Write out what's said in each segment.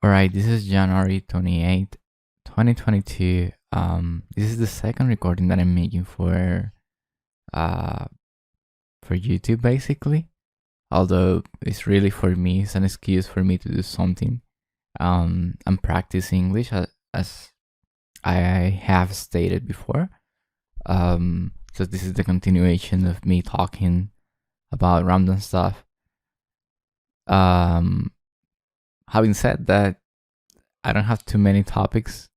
All right, this is January 28th, 2022. This is the second recording that I'm making uh for YouTube basically. Although it's really for me, it's an excuse for me to do something. I'm practicing English as I have stated before. So this is the continuation of me talking about random stuff. Um, Having said that, I don't have too many topics.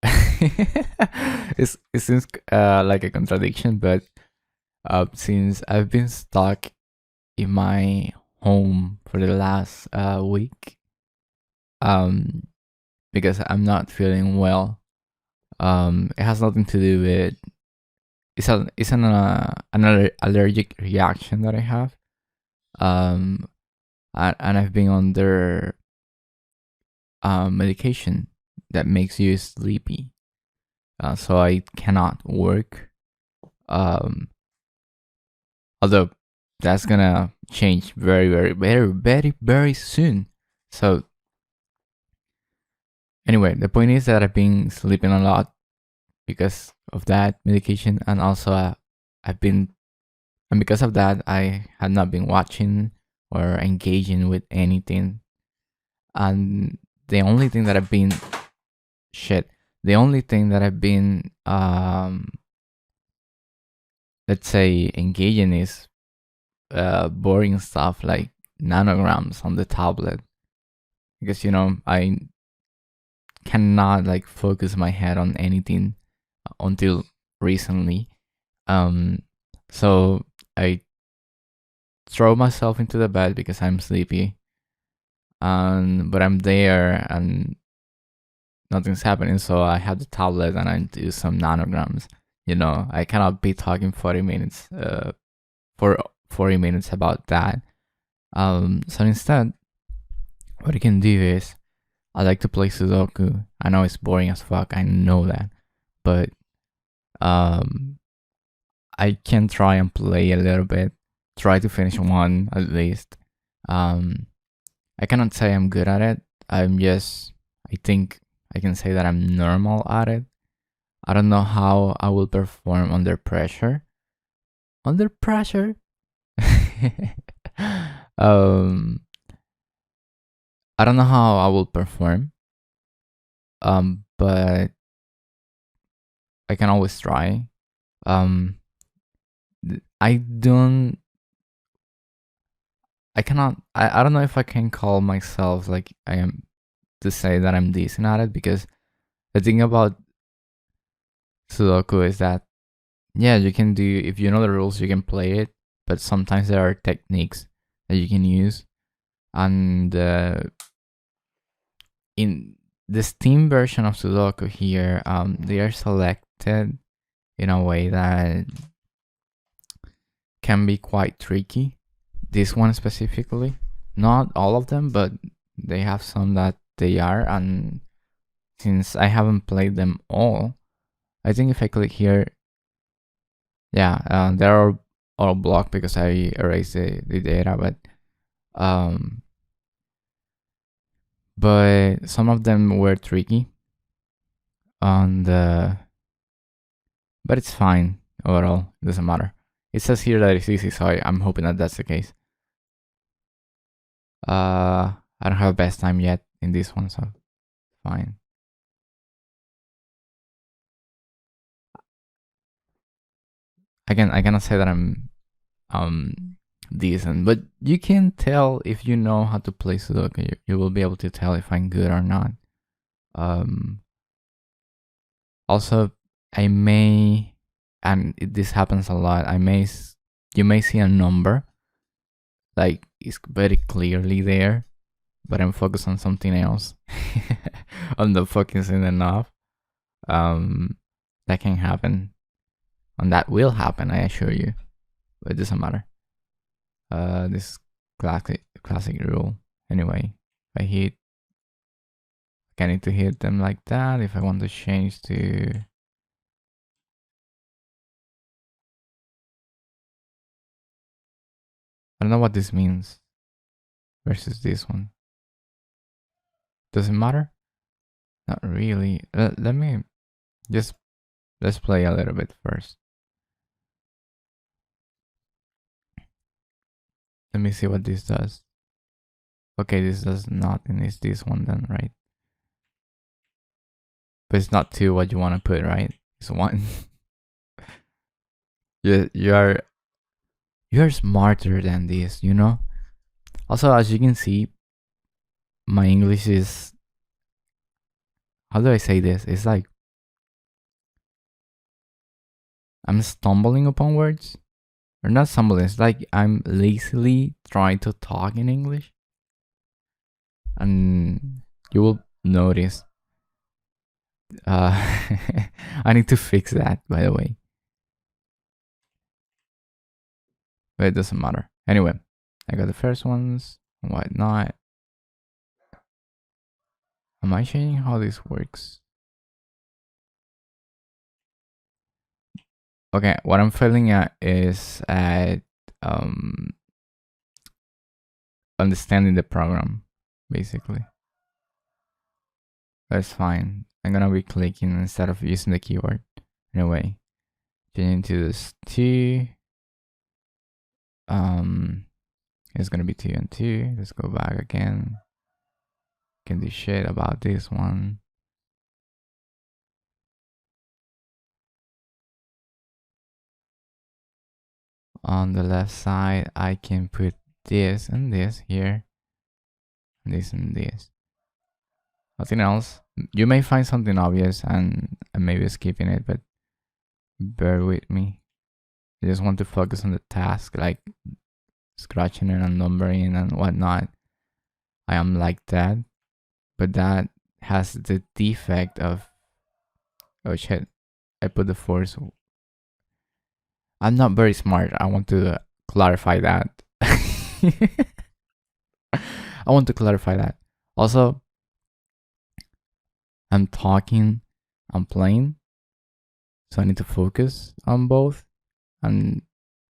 It seems like a contradiction, but since I've been stuck in my home for the last week, um, because I'm not feeling well, it has nothing to do with it's an allergic reaction that I have, um, and I've been under medication that makes you sleepy, so I cannot work. Um, Although that's gonna change very soon. So anyway, the point is that I've been sleeping a lot because of that medication, and also I've been, and because of that, I have not been watching or engaging with anything. And the only thing that I've been shit, the only thing that I've been, let's say, engaging is boring stuff like nanograms on the tablet, because I cannot like focus my head on anything until recently. Um, so I throw myself into the bed because I'm sleepy, and but I'm there and nothing's happening. So I have the tablet and I do some nanograms. I cannot be talking 40 minutes, for 40 minutes about that. So instead, what I can do is I like to play Sudoku. I know it's boring as fuck. I know that, but um, I can try and play a little bit. Try to finish one at least. Um, I cannot say I'm good at it. I think I can say that I'm normal at it. I don't know how I will perform under pressure. Under pressure? um, I don't know how I will perform. But I can always try. Um, I don't. I cannot. I don't know if I can call myself like I am to say that I'm decent at it, because the thing about Sudoku is that, yeah, you can do, if you know the rules, you can play it, but sometimes there are techniques that you can use. And in the Steam version of Sudoku here, they are selected in a way that can be quite tricky. This one specifically, not all of them, but they have some that they are. And since I haven't played them all, I think if I click here, yeah, they're all blocked because I erased the data, um, but some of them were tricky, and but it's fine overall. It doesn't matter. It says here that it's easy, so I'm hoping that that's the case. I don't have best time yet in this one, so fine. I cannot say that I'm um decent, but you can tell if you know how to play Sudoku. You will be able to tell if I'm good or not. Um, Also, I may, and this happens a lot. You may see a number like it's very clearly there, but I'm focused on something else. I'm not focusing enough. Um, that can happen, and that will happen. I assure you, but it doesn't matter. This classic rule. Anyway, if I hit, I need to hit them like that. If I want to change to, I don't know what this means versus this one. Does it matter? Not really. Let me just let's play a little bit first. Let me see what this does. Okay, this does nothing. It's this one then, right? But it's not two what you want to put, right? It's one. You're smarter than this, you know? Also, as you can see, my English is, how do I say this? It's like I'm stumbling upon words. Or not stumbling, it's like I'm lazily trying to talk in English. And you will notice. I need to fix that, by the way. But it doesn't matter. Anyway, I got the first ones. Why not? Am I changing how this works? Okay, what I'm failing at is at understanding the program, basically. That's fine. I'm gonna be clicking instead of using the keyword. Anyway, changing to this 2. It's gonna be 2 and 2. Let's go back again. Can do shit about this one. On the left side, I can put this and this here. This and this. Nothing else. You may find something obvious and maybe skipping it, but bear with me. I just want to focus on the task, like scratching and numbering and whatnot. I am like that, but that has the defect of, oh shit, I put the force. I'm not very smart. I want to clarify that. I want to clarify that. Also, I'm talking, I'm playing, so I need to focus on both, and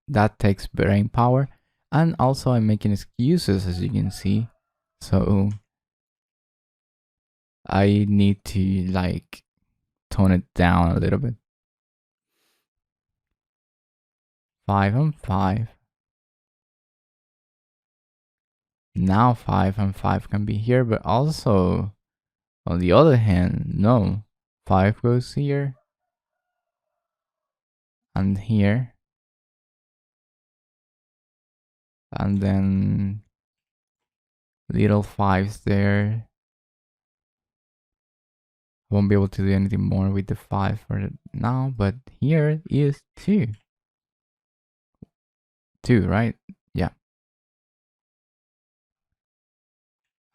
that takes brain power. And also, I'm making excuses, as you can see, so I need to like tone it down a little bit. 5 and 5. Now 5 and 5 can be here, but also, on the other hand, no. 5 goes here and here, and then little 5's there. I won't be able to do anything more with the 5 for now, but here is 2. 2, right? Yeah.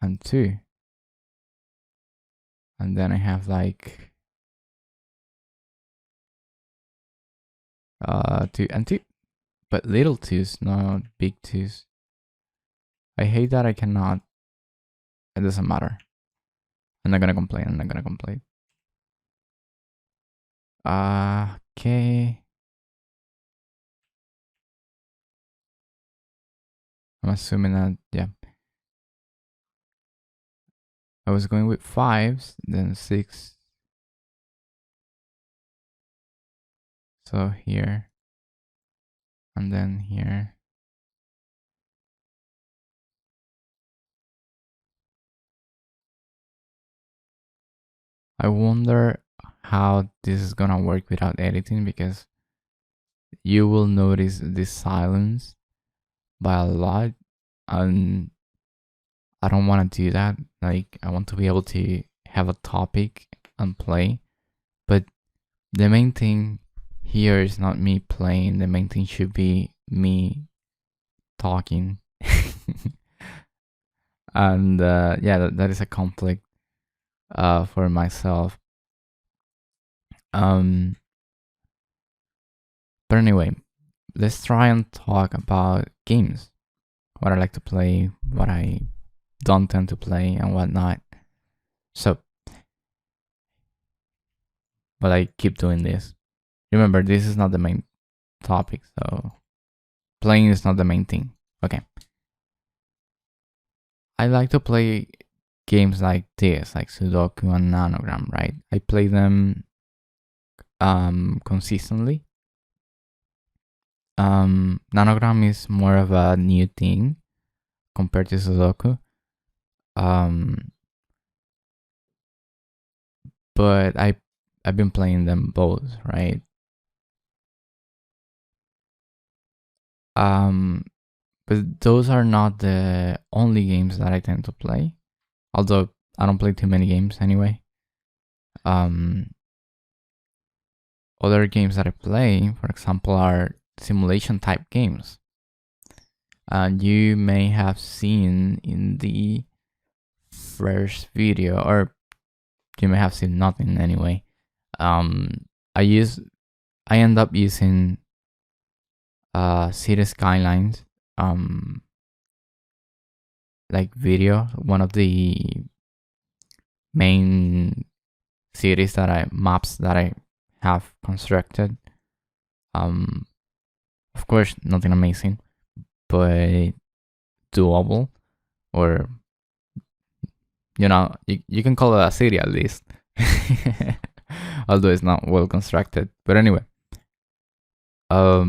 And 2. And then I have like 2 and 2. But little 2's, not big 2's. I hate that I cannot. It doesn't matter. I'm not gonna complain. I'm not gonna complain. Okay. I'm assuming that, yeah. I was going with 5's, then 6. So here. And then here. I wonder how this is gonna work without editing, because you will notice this silence by a lot, and I don't want to do that. Like, I want to be able to have a topic and play, but the main thing here is not me playing. The main thing should be me talking. And yeah, that is a conflict for myself. But anyway, let's try and talk about games. What I like to play, what I don't tend to play, and whatnot. So, but I keep doing this. Remember, this is not the main topic, so playing is not the main thing. Okay. I like to play games like this, like Sudoku and Nanogram, right? I play them consistently. Nanogram is more of a new thing compared to Sudoku. But I've been playing them both, right? But those are not the only games that I tend to play. Although I don't play too many games anyway. Other games that I play, for example, are simulation type games. And you may have seen in the first video, or you may have seen nothing anyway. I end up using City Skylines like video, one of the main cities maps that I have constructed. Of course, nothing amazing, but doable, or you can call it a city at least. Although it's not well constructed. But anyway, I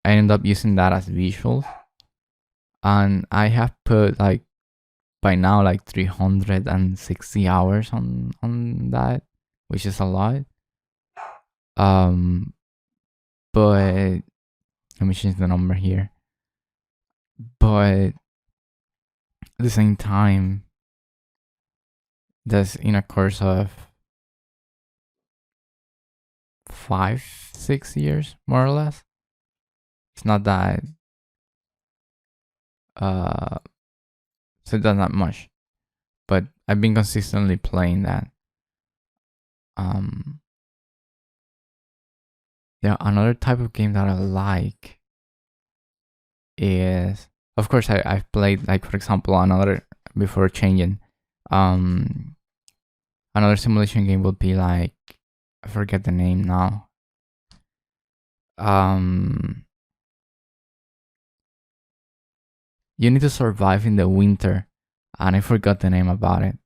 ended up using that as visuals, and I have put like by now like 360 hours on that, which is a lot. But let me change the number here. But at the same time, that's in a course of 5-6 years, more or less. It's not that so it's not much, but I've been consistently playing that. Yeah, another type of game that I like is, of course, I've played, like, for example, another, before changing, another simulation game would be like, I forget the name now. You need to survive in the winter, and I forgot the name about it.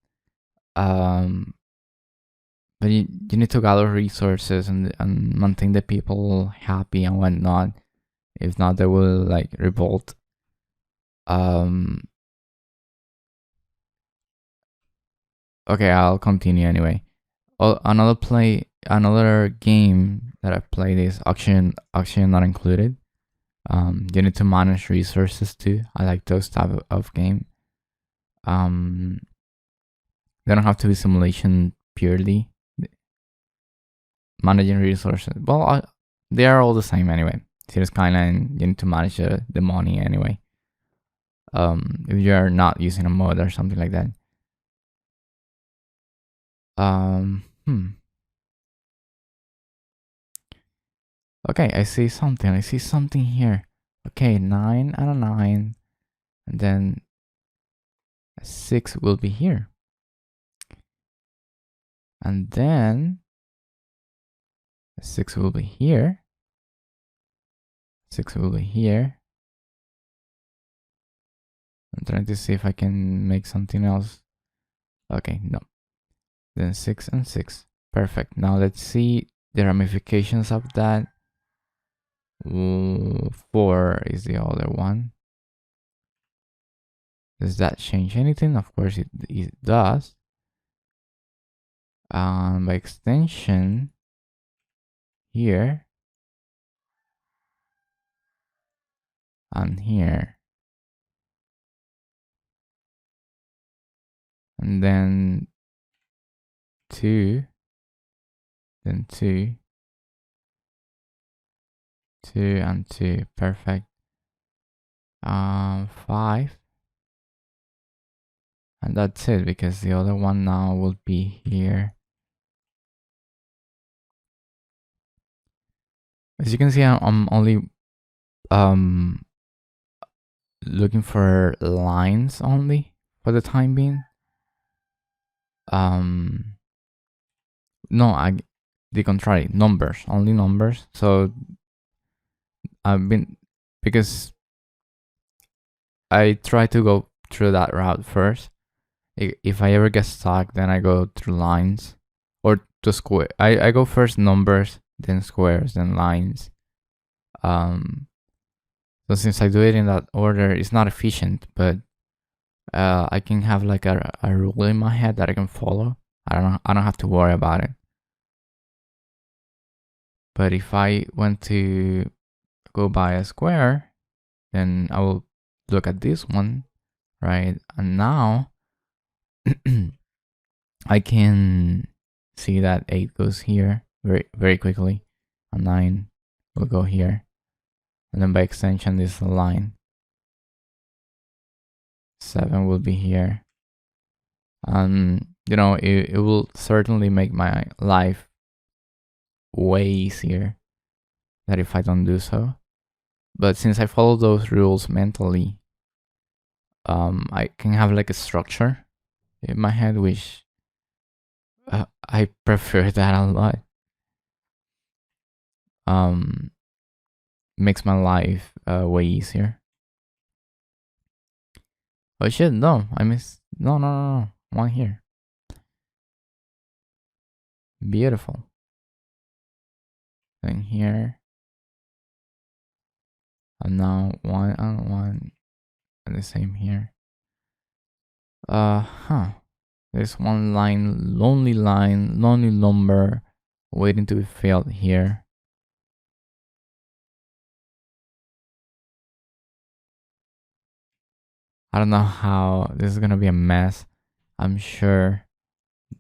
But you need to gather resources and maintain the people happy and whatnot. If not, they will like revolt. Okay, I'll continue anyway. Another game that I've played is Auction Not Included. You need to manage resources too. I like those type of game. They don't have to be simulation purely. Managing resources, well, they are all the same anyway. City Skyline, you need to manage the money anyway. If you are not using a mod or something like that. Okay, I see something here. Okay, 9 and a 9, and then a 6 will be here, and then a 6 will be here. 6 will be here. I'm trying to see if I can make something else. Okay, no. Then 6 and 6. Perfect. Now let's see the ramifications of that. 4 is the other one. Does that change anything? Of course it does. By extension, here and here, and then 2, then 2, 2 and 2. Perfect. 5, and that's it, because the other one now will be here. As you can see, I'm only looking for lines only for the time being. No, the contrary, numbers, only numbers. So because I try to go through that route first. if I ever get stuck, then I go through lines or to square. I go first numbers, then squares, then lines. So since I do it in that order, it's not efficient, but I can have like a rule in my head that I can follow. I don't have to worry about it. But if I want to go by a square, then I will look at this one, right? And now I can see that 8 goes here very quickly, and 9 will go here, and then by extension this is a line. 7 will be here. You know, it will certainly make my life way easier than if I don't do so. But since I follow those rules mentally, I can have like a structure in my head, which I prefer that a lot. Makes my life way easier. Oh shit, no, I missed. No. One here. Beautiful. Then here. And now one and one. And the same here. There's one lonely number waiting to be filled here. I don't know how this is gonna be a mess. I'm sure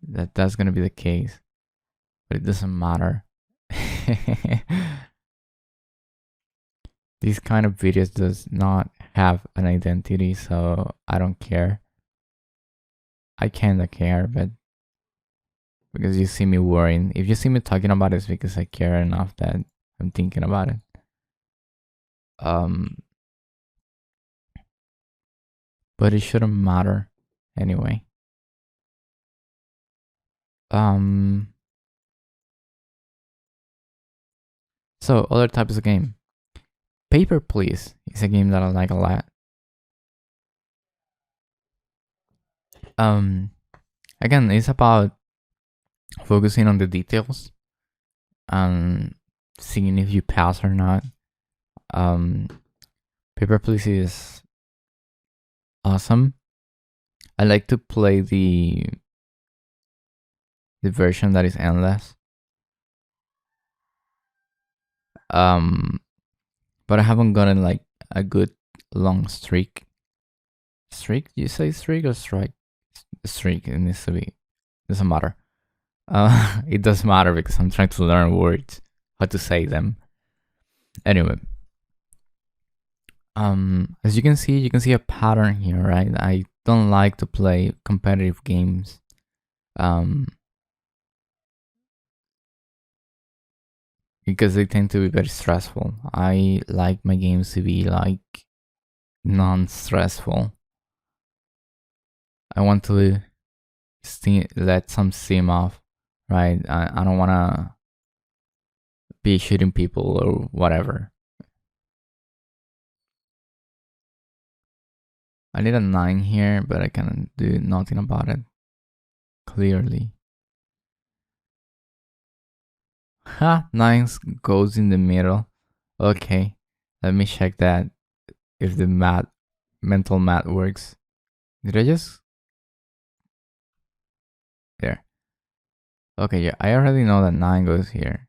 that that's gonna be the case, but it doesn't matter. These kind of videos does not have an identity, so I don't care. I kinda care, but because you see me worrying. If you see me talking about it, it's because I care enough that I'm thinking about it. But it shouldn't matter anyway. So other types of game. Paper Please is a game that I like a lot. Again, it's about focusing on the details and seeing if you pass or not. Paper Please is awesome. I like to play the version that is endless. But I haven't gotten like a good long streak. Streak? You say streak or strike? Streak. It needs to be. Doesn't matter. It does matter because I'm trying to learn words, how to say them. Anyway, as you can see a pattern here, right? I don't like to play competitive games. Because they tend to be very stressful. I like my games to be like non-stressful. I want to let some steam off, right? I don't want to be shooting people or whatever. I need a 9 here, but I can do nothing about it. Clearly. Ha! 9 goes in the middle. Okay. Let me check that if the mental math works. Did I just... There. Okay, yeah, I already know that 9 goes here.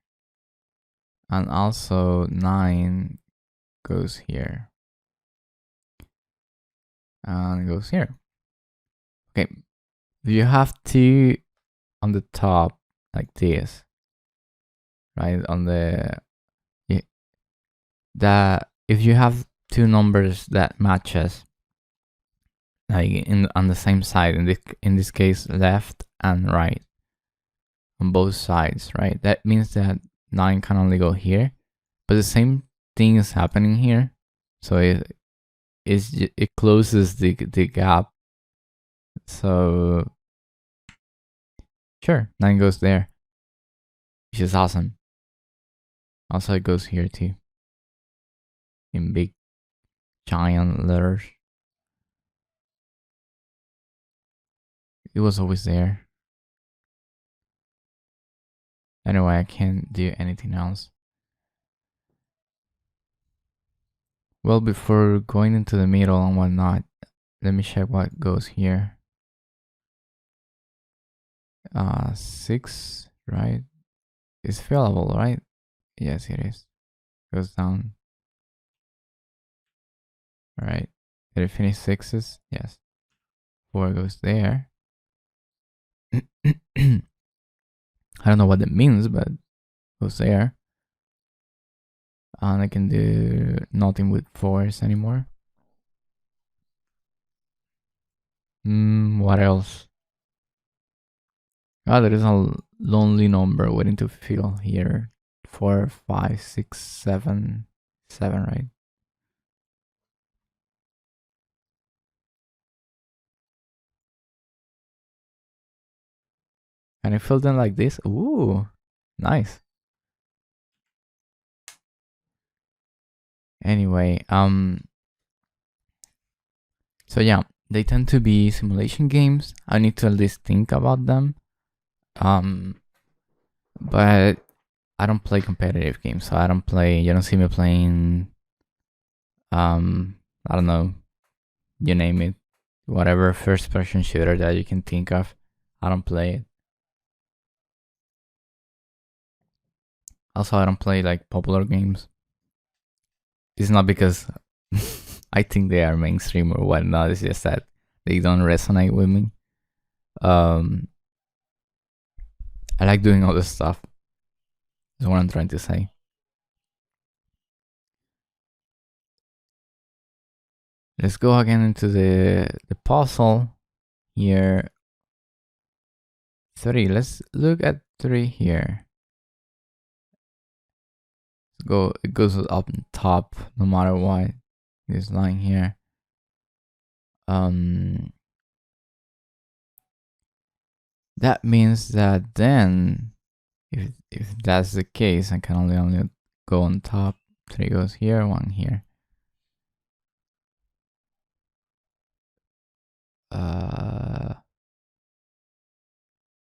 And also 9 goes here. And goes here. Okay, you have 2 on the top like this, right? On the that if you have 2 numbers that matches, like on the same side, in this case left and right, on both sides, right? That means that 9 can only go here, but the same thing is happening here, so it closes the gap. So sure, 9 goes there, which is awesome. Also, it goes here too, in big giant letters. it was always there. Anyway, I can't do anything else. Well, before going into the middle and whatnot, let me check what goes here. 6, right? It's fillable, right? Yes, it is. Goes down. All right. Did it finish 6s? Yes. 4 goes there. I don't know what that means, but goes there. And I can do nothing with 4s anymore. What else? Oh, there is a lonely number waiting to fill here. 4, 5, 6, 7, 7, right? And I fill them like this. Ooh, nice. Anyway, so yeah, they tend to be simulation games. I need to at least think about them. But I don't play competitive games, so you don't see me playing, I don't know, you name it, whatever first person shooter that you can think of, I don't play it. Also, I don't play like popular games. It's not because I think they are mainstream or whatnot, it's just that they don't resonate with me. I like doing all this stuff. Is what I'm trying to say. Let's go again into the puzzle here. 3. Let's look at 3 here. It goes up and top no matter what. This line here. That means that then, if that's the case, I can only go on top. 3 goes here, 1 here.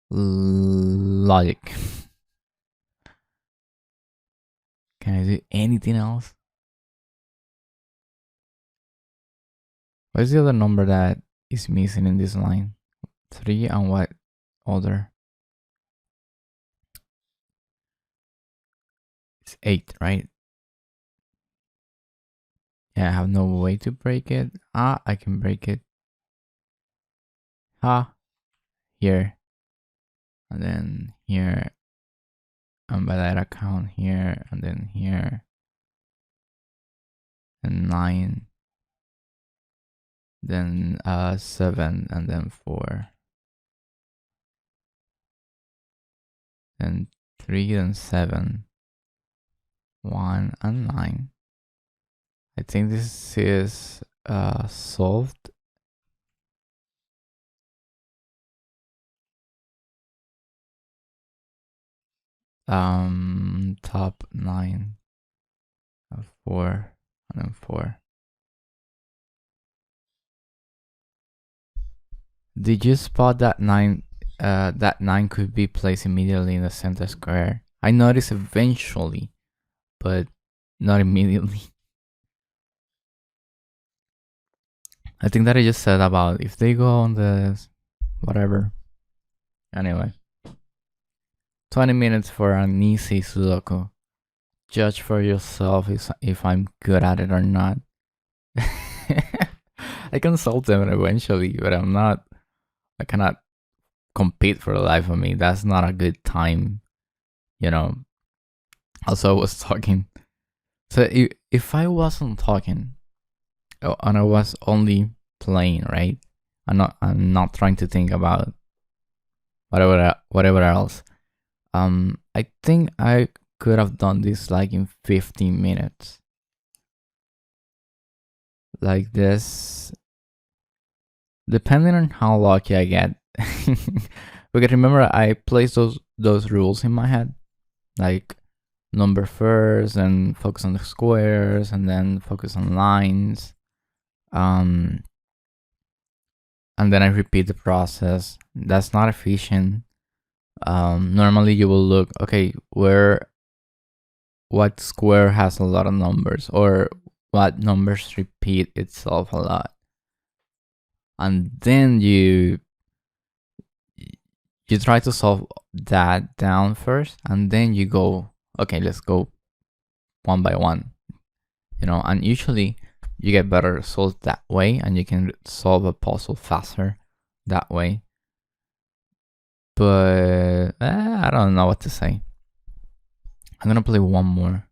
Logic. Can I do anything else? What is the other number that is missing in this line? 3 and what other? It's 8, right? Yeah, I have no way to break it. I can break it. Here. And then here. And by that account here. And then here. And 9. Then 7. And then 4. Then 3 and 7. 1 and 9. I think this is solved. Top 9 of 4 and then 4. Did you spot that 9? That 9 could be placed immediately in the center square. I noticed eventually, but not immediately. I think that I just said about if they go on the whatever. Anyway, 20 minutes for an easy Sudoku. Judge for yourself if I'm good at it or not. I can solve them eventually, but I'm not. I cannot compete for the life of me. That's not a good time, you know. Also, I was talking. So if I wasn't talking, and I was only playing, right? I'm not trying to think about whatever else. I think I could have done this like in 15 minutes. Like this, depending on how lucky I get. Because remember, I placed those rules in my head, like number first, and focus on the squares, and then focus on lines. And and then I repeat the process. That's not efficient. Normally you will look, okay, what square has a lot of numbers, or what numbers repeat itself a lot, and then you try to solve that down first, and then you go, okay, let's go one by one, and usually you get better results that way, and you can solve a puzzle faster that way. But I don't know what to say. I'm gonna play one more.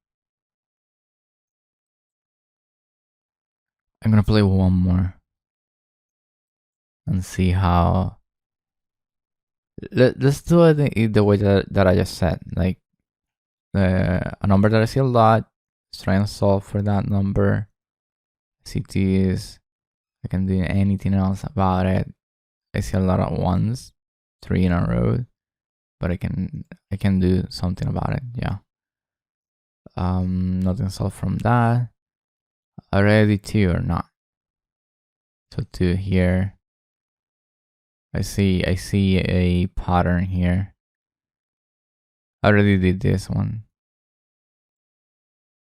And see how. Let's do it the way that I just said. Like a number that I see a lot. Let's try and solve for that number. See this. I can do anything else about it. I see a lot of ones, 3 in a row, but I can do something about it. Yeah. Nothing solved from that. Already 2 or not. So 2 here. I see a pattern here. I already did this one.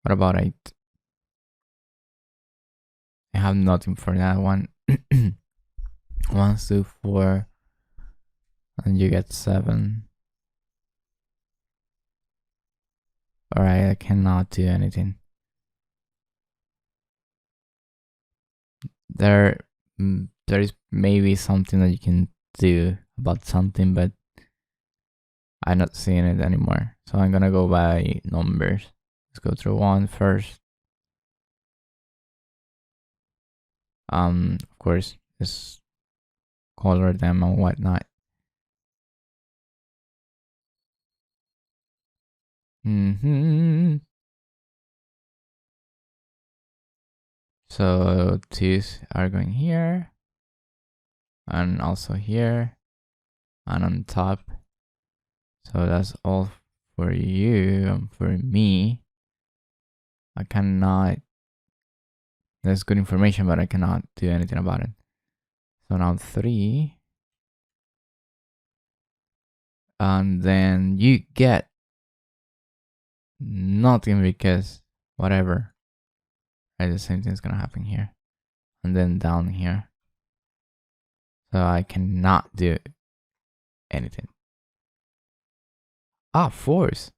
What about 8? I have nothing for that one. 1, 2, 4, and you get 7. Alright, I cannot do anything. There is maybe something that you can do about something, but I'm not seeing it anymore. So I'm gonna go by numbers. Let's go through 1 first. Of course, just color them and whatnot. So these are going here, and also here, and on top. So that's all for you and for me. I cannot. That's good information, but I cannot do anything about it. So now 3. And then you get nothing because whatever. Right, the same thing is gonna happen here. And then down here. So I cannot do anything. 4s.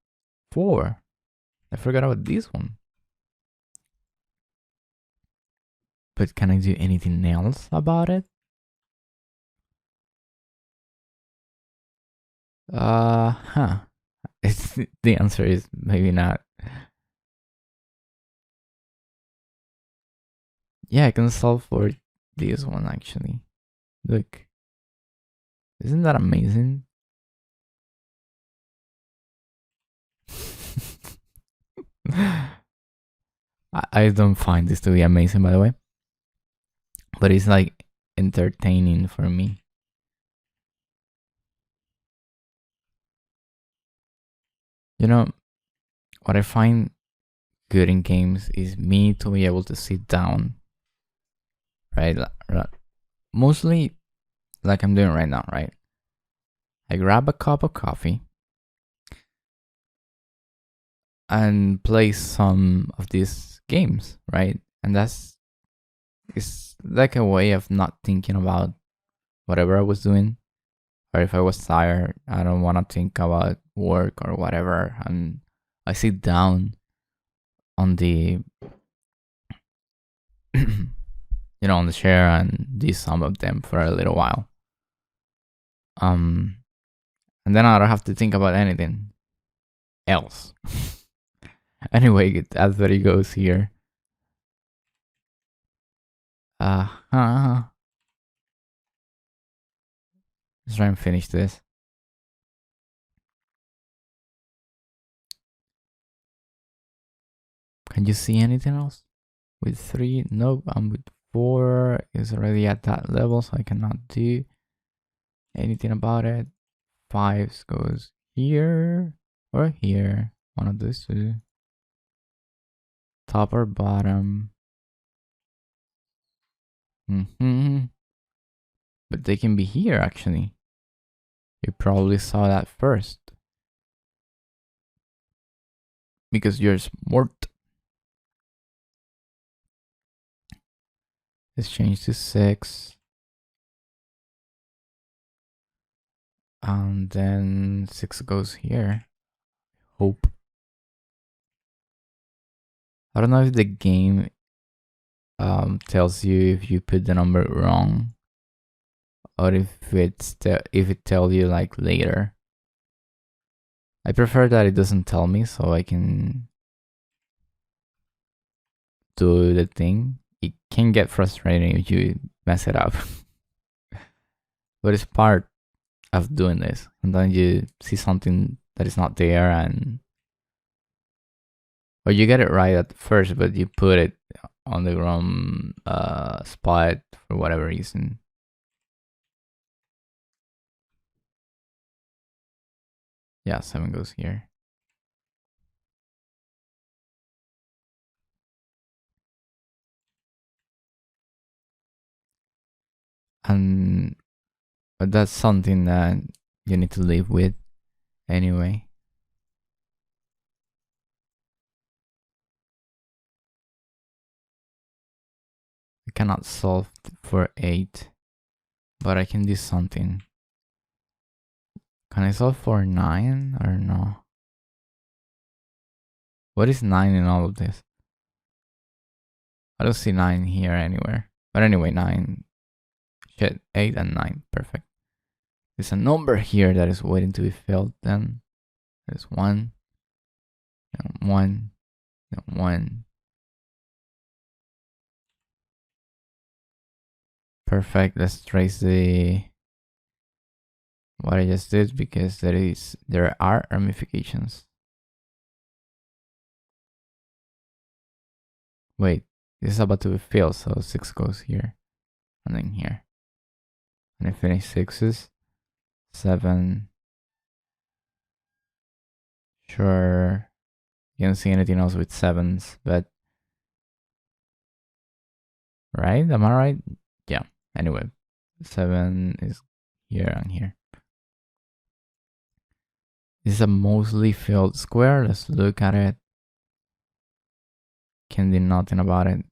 4. I forgot about this one. But can I do anything else about it? The answer is maybe not. Yeah, I can solve for this one actually. Look. Isn't that amazing? I don't find this to be amazing, by the way. But it's like entertaining for me. What I find good in games is me to be able to sit down, right? Mostly like I'm doing right now, right? I grab a cup of coffee and play some of these games, right? And it's like a way of not thinking about whatever I was doing. Or if I was tired, I don't want to think about work or whatever. And I sit down on the on the chair and do some of them for a little while. And then I don't have to think about anything else. Anyway, that's where it goes here. Let's try and finish this. Can you see anything else? With 3, nope. I'm with 4. It's already at that level, so I cannot do anything about it. 5 goes here or here. One of those two. Top or bottom. But they can be here, actually. You probably saw that first. Because you're smart. Let's change to 6. And then 6 goes here. Hope. I don't know if the game tells you if you put the number wrong, or if it tells you like later. I prefer that it doesn't tell me, so I can do the thing. It can get frustrating if you mess it up, but it's part of doing this. And then you see something that is not there, or you get it right at first, but you put it on the wrong spot for whatever reason. Yeah, 7 goes here. And but that's something that you need to live with anyway. I cannot solve for 8, but I can do something. Can I solve for 9 or no? What is 9 in all of this? I don't see 9 here anywhere. But anyway, 9. Shit, 8 and 9. Perfect. There's a number here that is waiting to be filled then. There's 1. And 1. And 1. Perfect. Let's trace the what I just did, because there are ramifications. Wait, this is about to be filled, so 6 goes here. And then here. And I finish 6s. 7. Sure. You can't see anything else with 7s, but right? Am I right? Yeah. Anyway, 7 is here and here. This is a mostly filled square. Let's look at it. Can do nothing about it.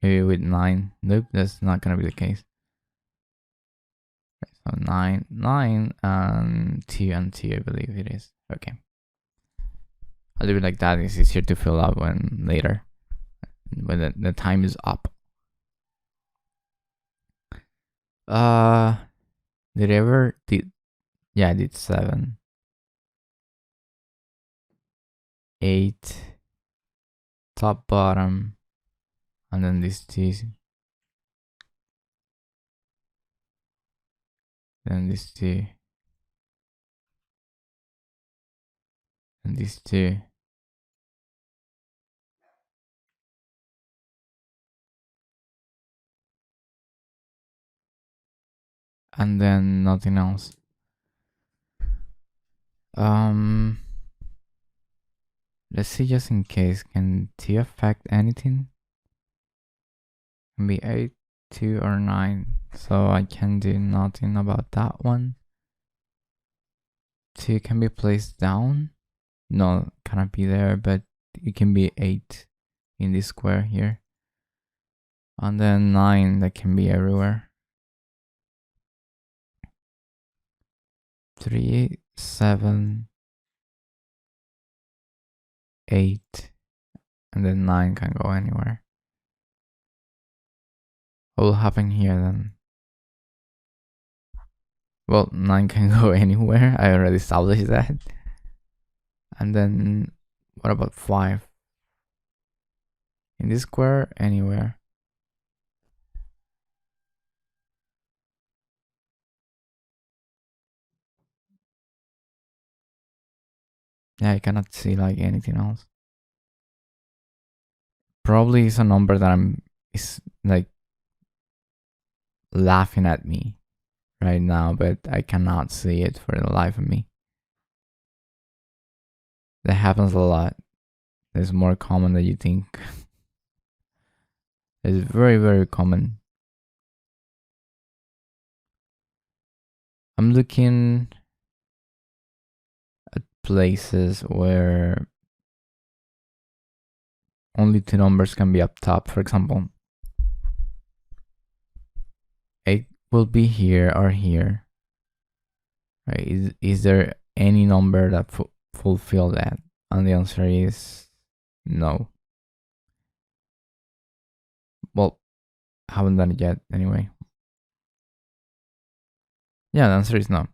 Maybe with 9. Nope, that's not gonna be the case. So 9, and 2 and 2, I believe it is. Okay. I'll leave it like that. It's easier to fill up when later, when the time is up. Did I ever did? Yeah, I did 7, 8, top, bottom, and then these 2, then these 2, and these 2. And then nothing else. Let's see, just in case, can 2 affect anything? Can be 8, 2, or 9, so I can do nothing about that one. 2 can be placed down. No, cannot be there, but it can be 8 in this square here. And then 9, that can be everywhere. 3, 7, 8, and then 9 can go anywhere. What will happen here then? Well, 9 can go anywhere. I already established that. And then what about 5? In this square, anywhere. Yeah, I cannot see like anything else. Probably it's a number that is like laughing at me right now, but I cannot see it for the life of me. That happens a lot. It's more common than you think. It's very, very common. I'm looking at places where only two numbers can be up top. For example, 8 will be here or here. Right? Is there any number that fulfill that? And the answer is no. Well, I haven't done it yet anyway. Yeah, the answer is no.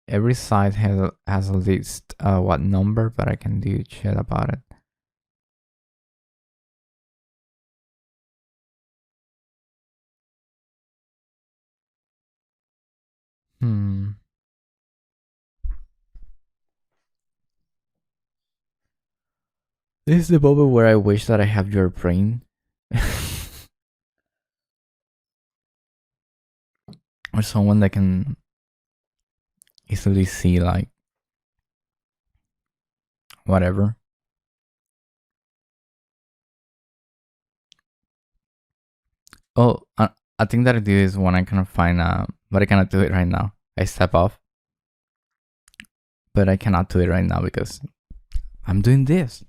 Every site has at least what number, but I can do shit about it. Hmm. This is the moment where I wish that I have your brain. Or someone that can easily see like whatever. Oh, I think that I do is when I kind of find but I cannot do it right now. I step off, but I cannot do it right now because I'm doing this.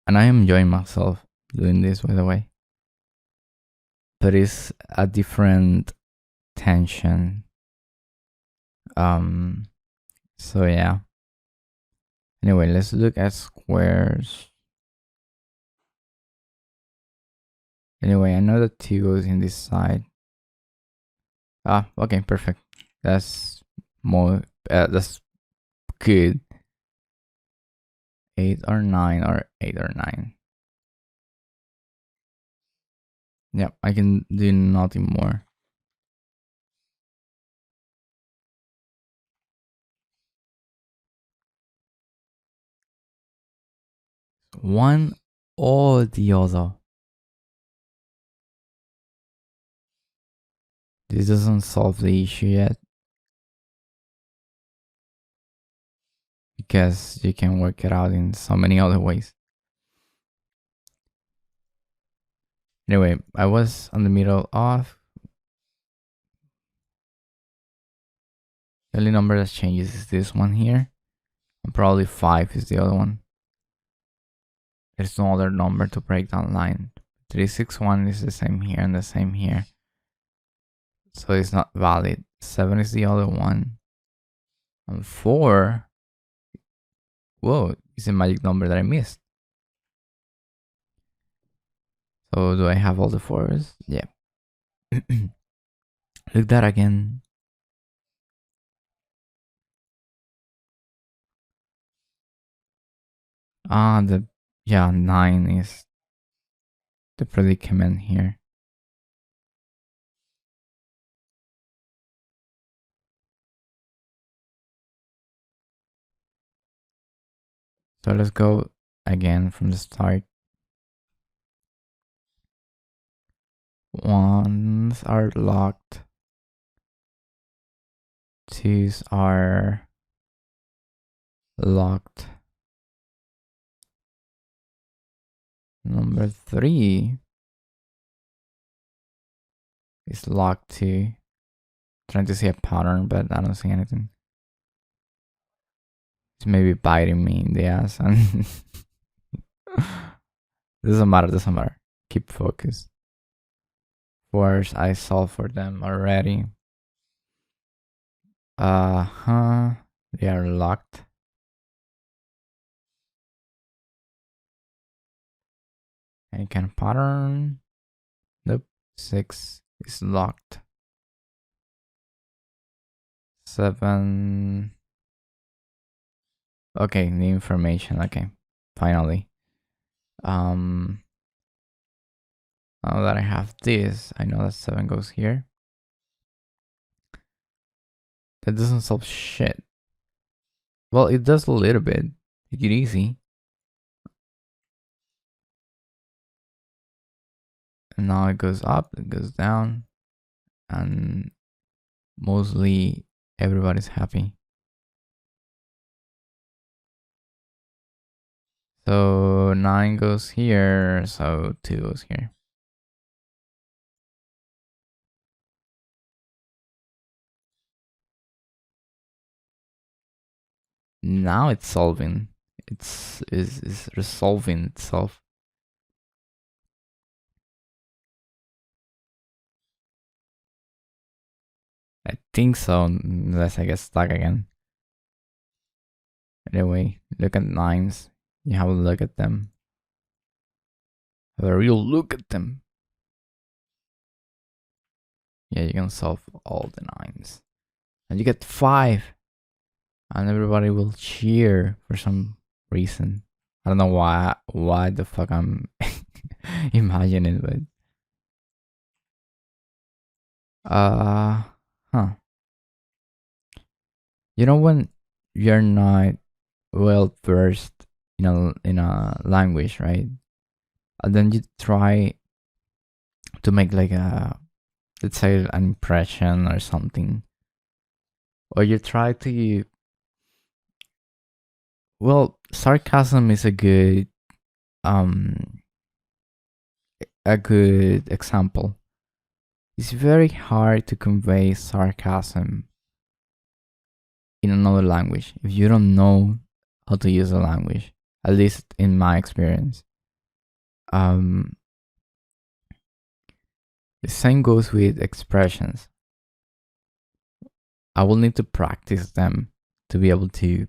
And I am enjoying myself doing this, by the way. But it's a different tension. So yeah. Anyway, let's look at squares. Anyway, I know that 2 goes in this side. Ah, okay, perfect. That's more, that's good. 8 or 9 or 8 or 9. Yep, I can do nothing more. One or the other. This doesn't solve the issue yet. Because you can work it out in so many other ways. Anyway, I was on the middle of. The only number that changes is this one here. And probably 5 is the other one. There's no other number to break down line. 361 is the same here and the same here. So it's not valid. 7 is the other one. And 4. Whoa, it's a magic number that I missed. So do I have all the 4s? Yeah. Look that again. Yeah, 9 is the predicament here. So let's go again from the start. Ones are locked. Twos are locked. Number 3 is locked too. Trying to see a pattern, but I don't see anything. It's maybe biting me in the ass. And doesn't matter. Keep focused. Fours, I solved for them already. They are locked. Any kind of pattern? Nope. 6 is locked. 7. Okay, new information. Okay, finally. Now that I have this, I know that 7 goes here. That doesn't solve shit. Well, it does a little bit. Take it easy. And now it goes up, it goes down, and mostly everybody's happy. So 9 goes here, so 2 goes here. now it's solving. Is resolving itself. I think so, unless I get stuck again. Anyway, look at nines. You have a look at them. Have a real look at them. Yeah, you can solve all the nines. And you get 5. And everybody will cheer for some reason. I don't know why the fuck I'm imagining, but huh. You know when you're not well versed in a language, right? And then you try to make like a, let's say, an impression or something, or you try to, well, sarcasm is um a good example. It's very hard to convey sarcasm in another language if you don't know how to use the language, at least in my experience. um the same goes with expressions. I will need to practice them to be able to,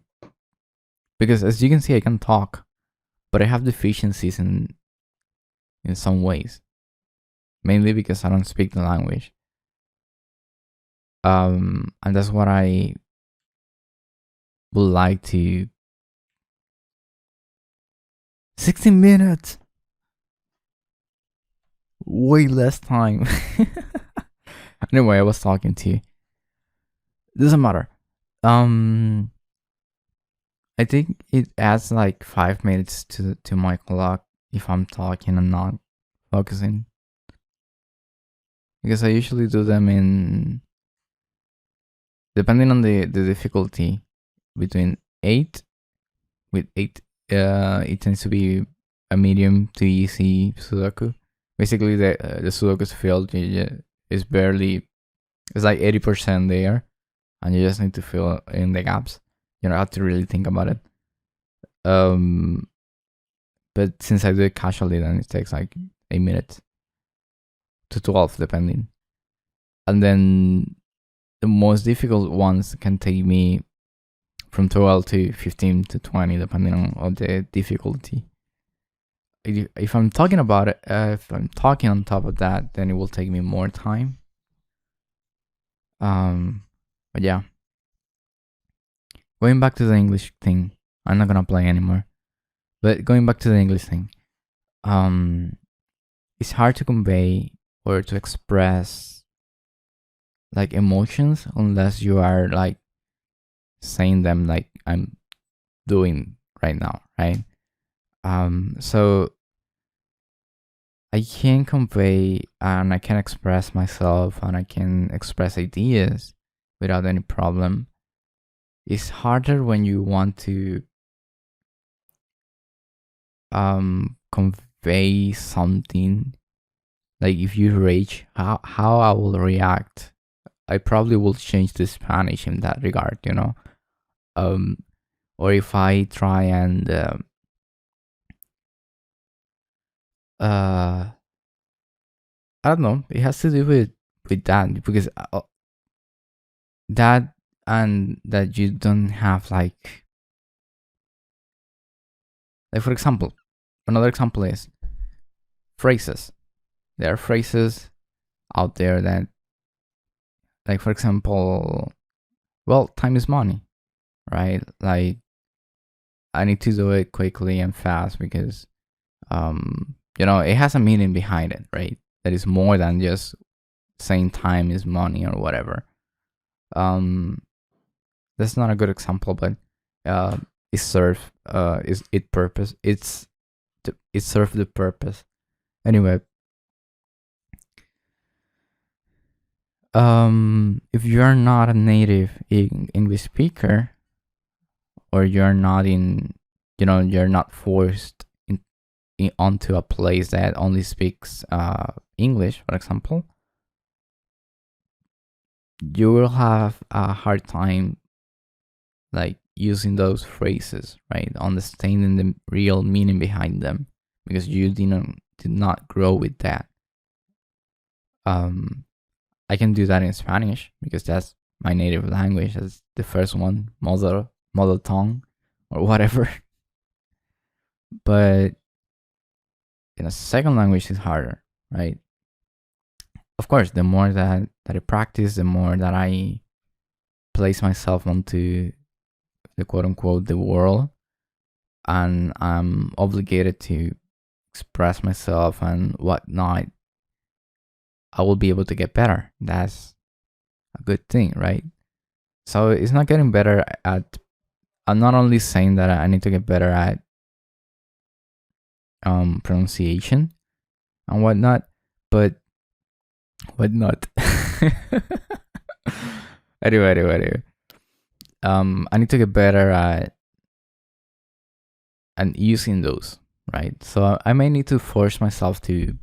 because as you can see, I can talk, but I have deficiencies in some ways, mainly because I don't speak the language. And that's what I would like to. 16 minutes, way less time. Anyway, I was talking to you. Doesn't matter. Um, I think it adds like 5 minutes to my clock if I'm talking and not focusing, because I usually do them in, depending on the difficulty, between 8. With 8, it tends to be a medium to easy Sudoku. Basically, the Sudoku's field is barely, it's like 80% there, and you just need to fill in the gaps. You don't have to really think about it. But since I do it casually, then it takes like 8 minutes to 12, depending. And then the most difficult ones can take me from 12 to 15 to 20, depending on the difficulty. If I'm talking about it, if I'm talking on top of that, then it will take me more time. But yeah, going back to the English thing, I'm not gonna play anymore. But going back to the English thing, it's hard to convey or to express like emotions unless you are like saying them like I'm doing right now, right? So I can convey and I can express myself and I can express ideas without any problem. It's harder when you want to convey something. Like if you rage, how I will react. I probably will change to Spanish in that regard, or if I try and I don't know. It has to do with that, because that, and that you don't have like for example, another example is phrases. There are phrases out there that, like, for example, well, time is money, right? Like, I need to do it quickly and fast because it has a meaning behind it, right? That is more than just saying time is money or whatever. That's not a good example, but it serves it serves the purpose. Anyway, if you're not a native English speaker, or you're not you're not forced onto a place that only speaks English, for example, you will have a hard time like using those phrases, right? Understanding the real meaning behind them, because you did not grow with that. I can do that in Spanish because that's my native language. That's the first one, mother tongue, or whatever. But in a second language is harder, right? Of course, the more that I practice, the more that I place myself onto the quote unquote the world, and I'm obligated to express myself and whatnot, I will be able to get better. That's a good thing, right? So it's not getting better at. I'm not only saying that I need to get better at pronunciation and whatnot, but whatnot. Anyway. I need to get better at and using those, right? So I may need to force myself to,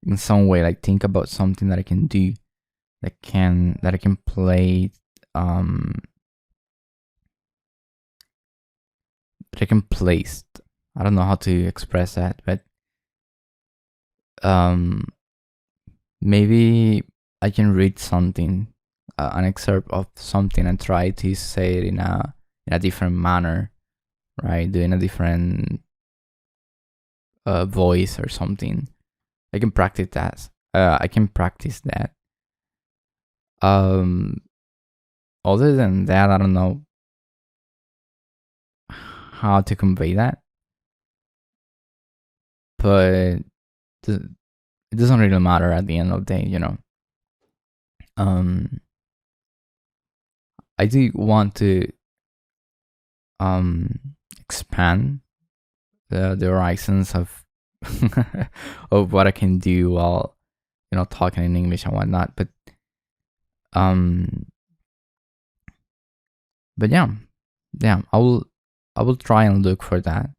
in some way, like think about something that I can do, that I can play, that I can place. I don't know how to express that, but maybe I can read something, an excerpt of something, and try to say it in a different manner, right? Doing a different voice or something. I can practice that. Other than that, I don't know how to convey that, but it doesn't really matter at the end of the day, you know. I do want to expand the horizons of of what I can do while, you know, talking in English and whatnot. But yeah, I will try and look for that.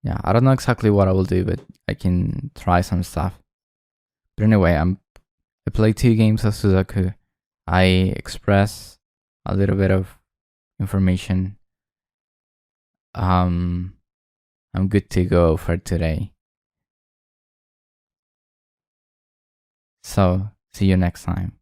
Yeah, I don't know exactly what I will do, but I can try some stuff. But anyway, I play 2 games of Sudoku. I express a little bit of information. I'm good to go for today. So, see you next time.